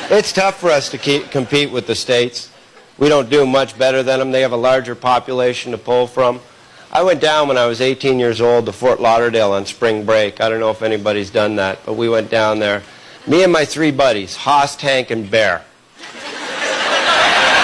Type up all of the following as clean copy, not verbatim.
It's tough for us to compete with the States. We don't do much better than them. They have a larger population to pull from. I went down when I was 18 years old to Fort Lauderdale on spring break. I don't know if anybody's done that, but we went down there. Me and my three buddies, Hoss, Tank, and Bear.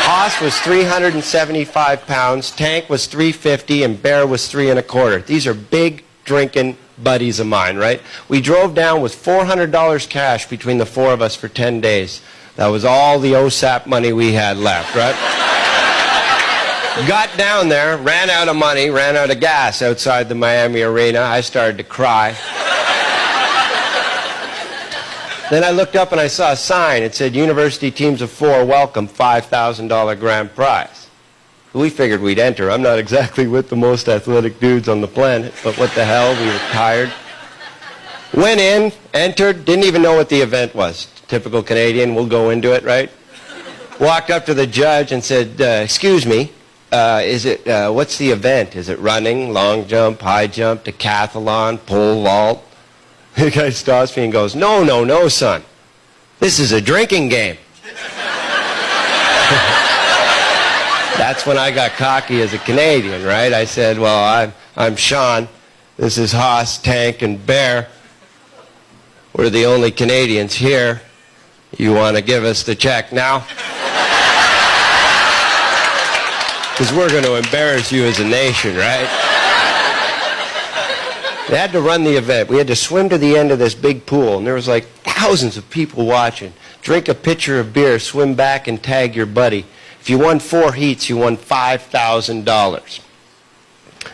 Hoss was 375 pounds, Tank was 350, and Bear was 3 1/4. These are big drinking buddies of mine, right? We drove down with $400 cash between the four of us for 10 days. That was all the OSAP money we had left, right? Got down there, ran out of money, ran out of gas outside the Miami Arena. I started to cry. Then I looked up and I saw a sign. It said, University Teams of 4 welcome, $5,000 grand prize. We figured we'd enter. I'm not exactly with the most athletic dudes on the planet, but what the hell, we were tired. Went in, entered, didn't even know what the event was. Typical Canadian, we'll go into it, right? Walked up to the judge and said, excuse me, what's the event? Is it running, long jump, high jump, decathlon, pole vault? The guy stops me and goes, no, son. This is a drinking game. That's when I got cocky as a Canadian, right? I said, well, I'm Sean. This is Hoss, Tank, and Bear. We're the only Canadians here. You want to give us the check now? Because we're going to embarrass you as a nation, right? They had to run the event. We had to swim to the end of this big pool, and there was like thousands of people watching. Drink a pitcher of beer, swim back, and tag your buddy. If you won 4 heats, you won $5,000.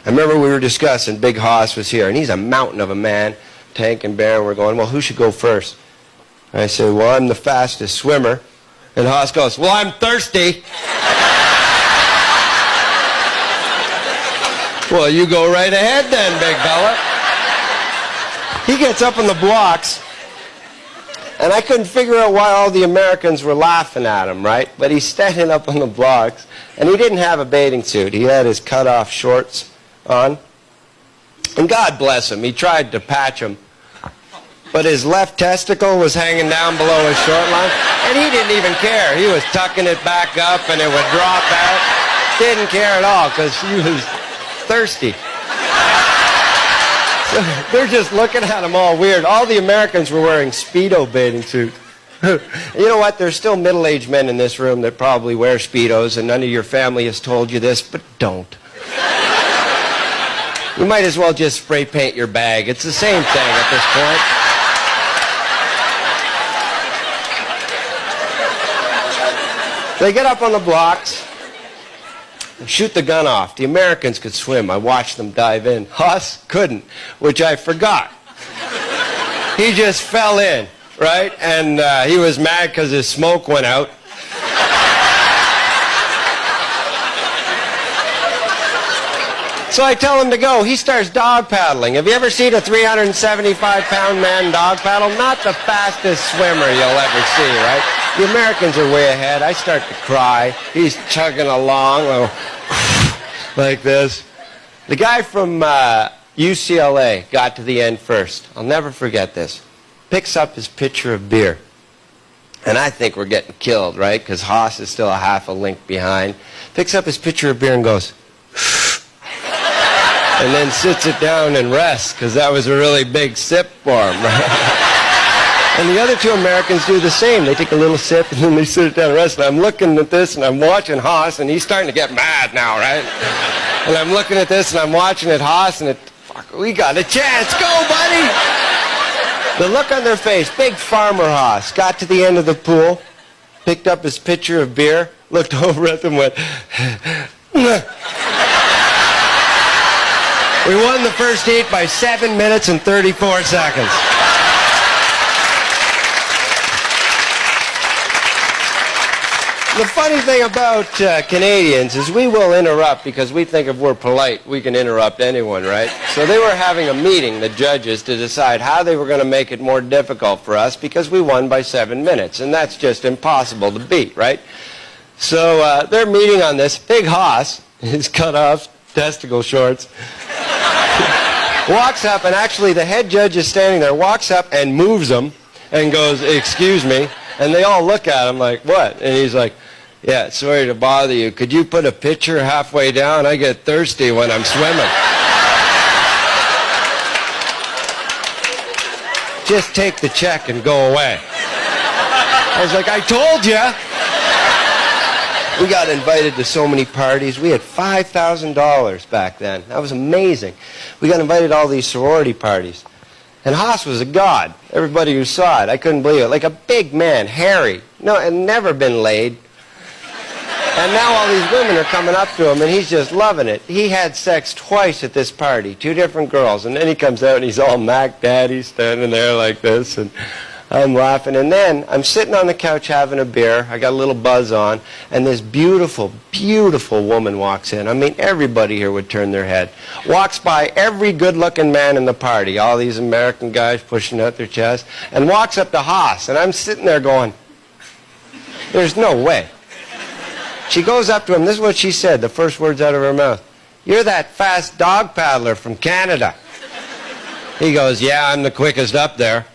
I remember we were discussing, Big Hoss was here, and he's a mountain of a man. Tank and Bear, and we're going, well, who should go first? And I said, well, I'm the fastest swimmer. And Hoss goes, well, I'm thirsty. Well, you go right ahead then, big fella. He gets up on the blocks, and I couldn't figure out why all the Americans were laughing at him, right? But he's standing up on the blocks, and he didn't have a bathing suit. He had his cut-off shorts on. And God bless him, he tried to patch him. But his left testicle was hanging down below his short line, and he didn't even care. He was tucking it back up, and it would drop out. Didn't care at all, because he was thirsty. So they're just looking at him all weird. All the Americans were wearing Speedo bathing suits. You know what? There's still middle-aged men in this room that probably wear Speedos, and none of your family has told you this, but don't. You might as well just spray paint your bag. It's the same thing at this point. They get up on the blocks and shoot the gun off. The Americans could swim. I watched them dive in. Hoss couldn't, which I forgot. He just fell in, right? And he was mad because his smoke went out. So I tell him to go. He starts dog paddling. Have you ever seen a 375-pound man dog paddle? Not the fastest swimmer you'll ever see, right? The Americans are way ahead. I start to cry. He's chugging along like this. The guy from UCLA got to the end first. I'll never forget this. Picks up his pitcher of beer. And I think we're getting killed, right? Because Hoss is still a half a link behind. Picks up his pitcher of beer and goes, and then sits it down and rests, because that was a really big sip for him, right? And the other two Americans do the same. They take a little sip, and then they sit it down and rest. And I'm looking at this, and I'm watching Hoss, and he's starting to get mad now, right? And I'm looking at this, and I'm watching at Hoss, and fuck, we got a chance. Go, buddy! The look on their face, big farmer Hoss, got to the end of the pool, picked up his pitcher of beer, looked over at them, went, We won the first heat by 7 minutes and 34 seconds. The funny thing about Canadians is we will interrupt because we think if we're polite, we can interrupt anyone, right? So they were having a meeting, the judges, to decide how they were going to make it more difficult for us because we won by 7 minutes, and that's just impossible to beat, right? So they're meeting on this. Big Hoss, his cut-off testicle shorts, walks up, and actually the head judge is standing there, walks up and moves them and goes, excuse me. And they all look at him like, what? And he's like, yeah, sorry to bother you. Could you put a pitcher halfway down? I get thirsty when I'm swimming. Just take the check and go away. I was like, I told you. We got invited to so many parties. We had $5,000 back then. That was amazing. We got invited to all these sorority parties. And Haas was a god. Everybody who saw it, I couldn't believe it. Like a big man, hairy. No, and never been laid. And now all these women are coming up to him, and he's just loving it. He had sex twice at this party, 2 different girls. And then he comes out, and he's all Mac Daddy, standing there like this, and I'm laughing. And then I'm sitting on the couch having a beer. I got a little buzz on, and this beautiful, beautiful woman walks in. I mean, everybody here would turn their head. Walks by every good-looking man in the party, all these American guys pushing out their chest, and walks up to Haas. And I'm sitting there going, there's no way. She goes up to him. This is what she said, the first words out of her mouth. You're that fast dog paddler from Canada. He goes, yeah, I'm the quickest up there.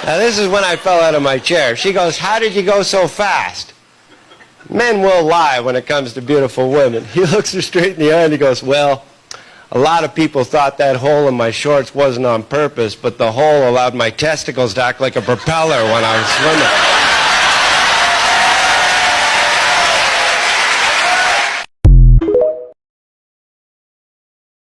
Now, this is when I fell out of my chair. She goes, how did you go so fast? Men will lie when it comes to beautiful women. He looks her straight in the eye and he goes, well, a lot of people thought that hole in my shorts wasn't on purpose, but the hole allowed my testicles to act like a propeller when I was swimming.